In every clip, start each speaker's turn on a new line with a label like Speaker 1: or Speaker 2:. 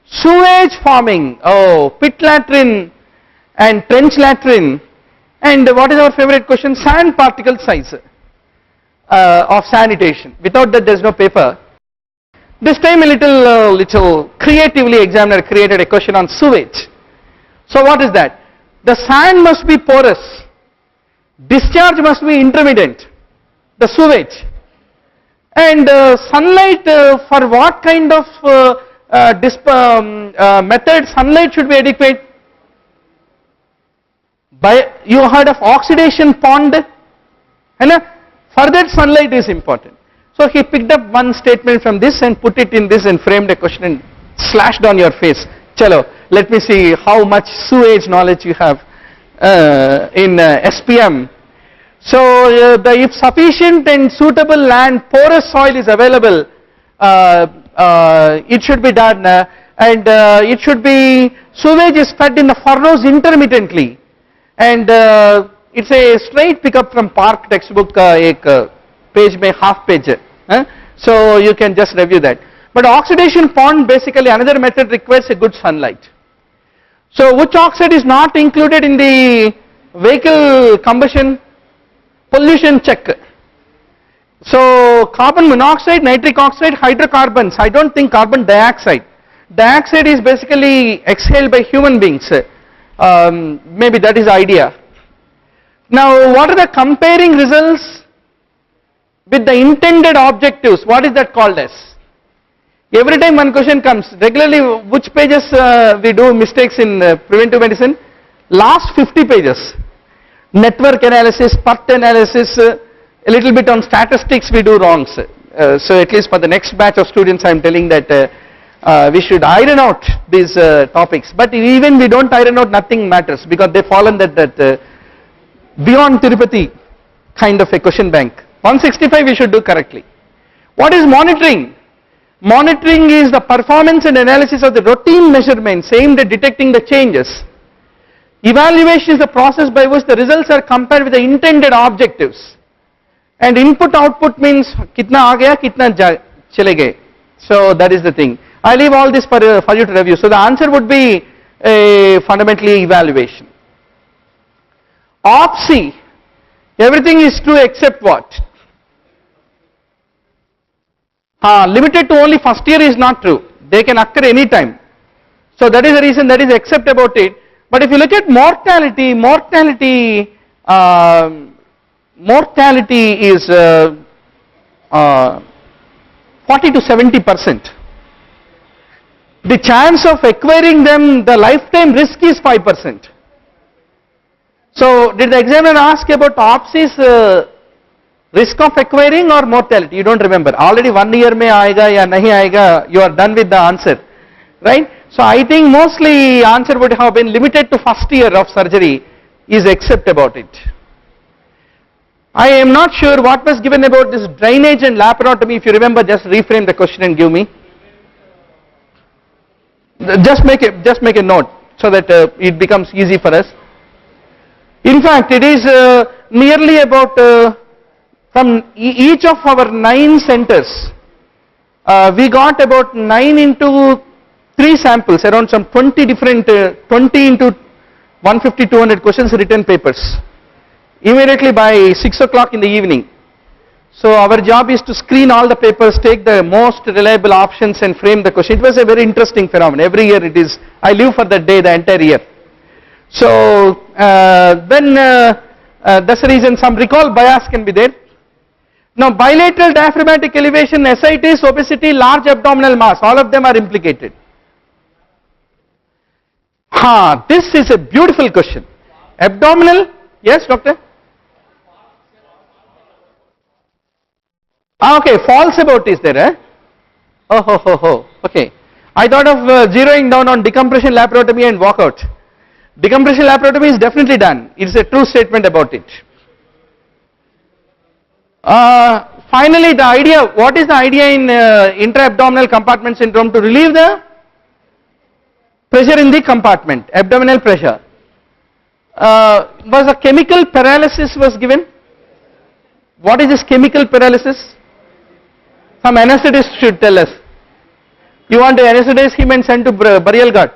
Speaker 1: Sewage forming, oh, pit latrine and trench latrine, and what is our favorite question? Sand particle size of sanitation. Without that there is no paper. This time a little creatively examiner created a question on sewage. So what is that? The sand must be porous, discharge must be intermittent, the sewage, and sunlight for what kind of method sunlight should be adequate? By, you heard of oxidation pond, and for that sunlight is important. So he picked up one statement from this and put it in this and framed a question and slashed on your face. Chalo, let me see how much sewage knowledge you have in SPM. So if sufficient and suitable land, porous soil is available, it should be done, and it should be, sewage is fed in the furrows intermittently, and it's a straight pickup from Park textbook, ek page mein half page, so you can just review that. But oxidation pond, basically another method, requires a good sunlight. So which oxide is not included in the vehicle combustion? Pollution check. So carbon monoxide, nitric oxide, hydrocarbons. I don't think carbon dioxide. Dioxide is basically exhaled by human beings. Maybe that is the idea. Now what are the comparing results with the intended objectives? What is that called as? Every time one question comes, regularly which pages we do mistakes in preventive medicine? Last 50 pages. Network analysis, PERT analysis, a little bit on statistics we do wrongs. So at least for the next batch of students I am telling that we should iron out these topics. But even we don't iron out, nothing matters, because they fall in that beyond Tirupati kind of a question bank. 165 we should do correctly. What is monitoring? Monitoring is the performance and analysis of the routine measurements aimed at detecting the changes. Evaluation is the process by which the results are compared with the intended objectives. And input output means kitna aa gaya, kitna chale gaye. So that is the thing. I leave all this for you to review. So the answer would be fundamentally evaluation. OPSI, everything is true except what? Limited to only first year is not true. They can occur any time. So that is the reason, that is except about it. But if you look at mortality, mortality is 40 to 70%. The chance of acquiring them, the lifetime risk is 5%. So did the examiner ask about OPSI's risk of acquiring or mortality? You don't remember. Already 1 year mein aayega ya nahi aayega, you are done with the answer, right? So I think mostly answer would have been limited to first year of surgery is except about it. I am not sure what was given about this drainage and laparotomy. If you remember, just reframe the question and give me. Just make a note so that it becomes easy for us. In fact, it is nearly about from each of our 9 centers, we got about 9 into 3 samples, around some 20 different 20 into 150, 200 questions, written papers immediately by 6 o'clock in the evening. So our job is to screen all the papers, take the most reliable options and frame the question. It was a very interesting phenomenon. Every year it is, I live for that day the entire year. So that's the reason some recall bias can be there. Now bilateral diaphragmatic elevation, ascites, obesity, large abdominal mass, all of them are implicated. This is a beautiful question. Abdominal, yes doctor? Okay, false about is there, eh? Okay. I thought of zeroing down on decompression laparotomy and walkout. Decompression laparotomy is definitely done. It's a true statement about it. Finally, the idea, what is the idea in intra-abdominal compartment syndrome? To relieve the pressure in the compartment, abdominal pressure. Was a chemical paralysis was given? What is this chemical paralysis? Some anesthetist should tell us. You want to anesthetize him and send to burial guard.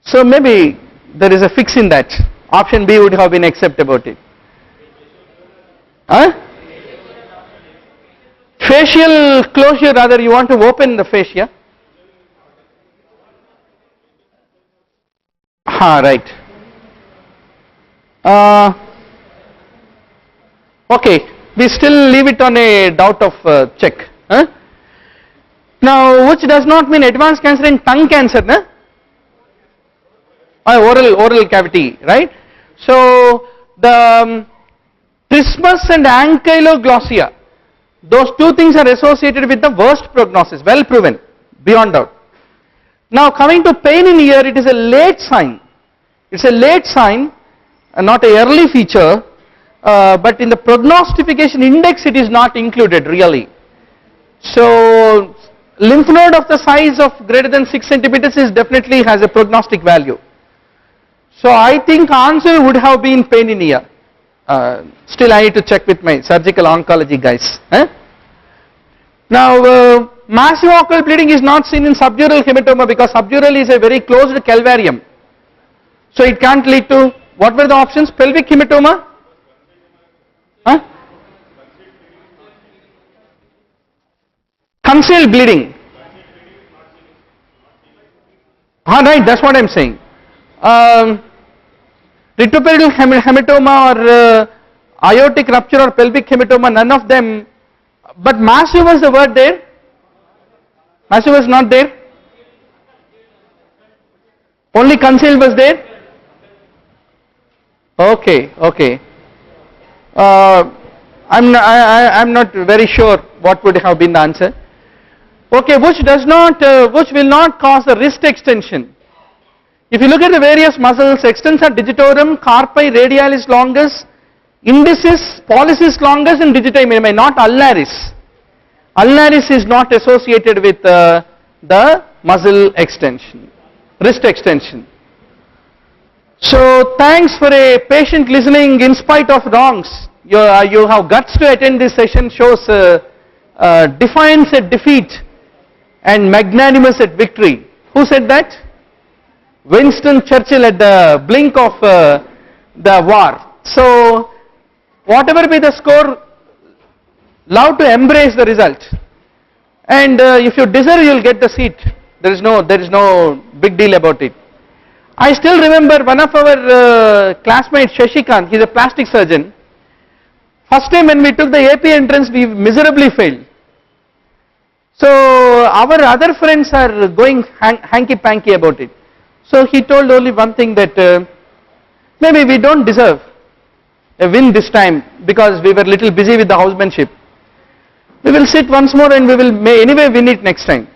Speaker 1: So maybe there is a fix in that. Option B would have been accept about it. Huh? Facial closure, rather you want to open the fascia. Right. Okay, we still leave it on a doubt of check. Huh? Now, which does not mean advanced cancer in tongue cancer, na? Oral cavity, right? So the trismus and ankyloglossia, those two things are associated with the worst prognosis, well proven, beyond doubt. Now coming to pain in ear, it is a late sign. It's a late sign, not a early feature, but in the prognostication index it is not included really. So lymph node of the size of greater than 6 centimeters is definitely has a prognostic value. So I think answer would have been pain in ear. Still I need to check with my surgical oncology guys. Now massive occult bleeding is not seen in subdural hematoma because subdural is a very closed calvarium. So it can't lead to, what were the options? Pelvic hematoma? Concealed bleeding. Right, that's what I am saying. Retroperitoneal hematoma or aortic rupture or pelvic hematoma, none of them, but massive was the word there? Massive was not there? Only concealed was there? Okay, okay. I'm not very sure what would have been the answer. Okay, which will not cause the wrist extension. If you look at the various muscles, extensor digitorum, carpi radialis longus, indicis, pollicis longus and digiti minimi, not ulnaris. Ulnaris is not associated with the muscle extension, wrist extension. So thanks for a patient listening in spite of wrongs. You have guts to attend this session, shows defiance at defeat and magnanimous at victory. Who said that? Winston Churchill at the blink of the war. So whatever be the score, love to embrace the result, and if you deserve you will get the seat. There is no big deal about it. I still remember one of our classmates, Shashikant, he is a plastic surgeon. First time when we took the AP entrance we miserably failed. So our other friends are going hanky-panky about it. So he told only one thing, that maybe we don't deserve a win this time because we were little busy with the housemanship. We will sit once more and we will anyway win it next time.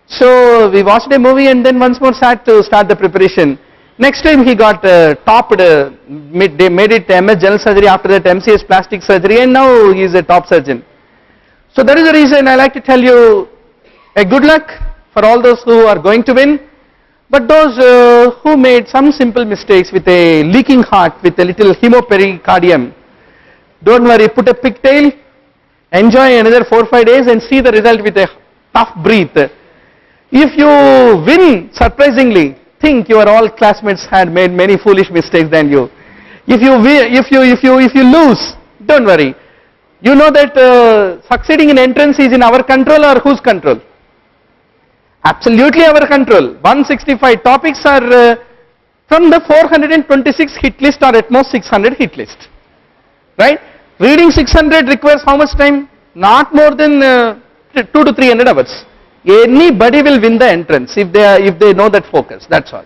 Speaker 1: So we watched a movie and then once more sat to start the preparation. Next time he got topped, they made it MS general surgery, after that MCS plastic surgery, and now he is a top surgeon. So that is the reason I like to tell you a good luck for all those who are going to win. But those who made some simple mistakes with a leaking heart, with a little hemopericardium, don't worry, put a pigtail, enjoy another 4 or 5 days and see the result with a tough breath. If you win, surprisingly, think your all classmates had made many foolish mistakes than you. If you lose, don't worry. You know that succeeding in entrance is in our control or whose control? Absolutely our control. 165 topics are from the 426 hit list or at most 600 hit list. Right? Reading 600 requires how much time? Not more than 200 to 300 hours. Anybody will win the entrance if they know that focus, that's all.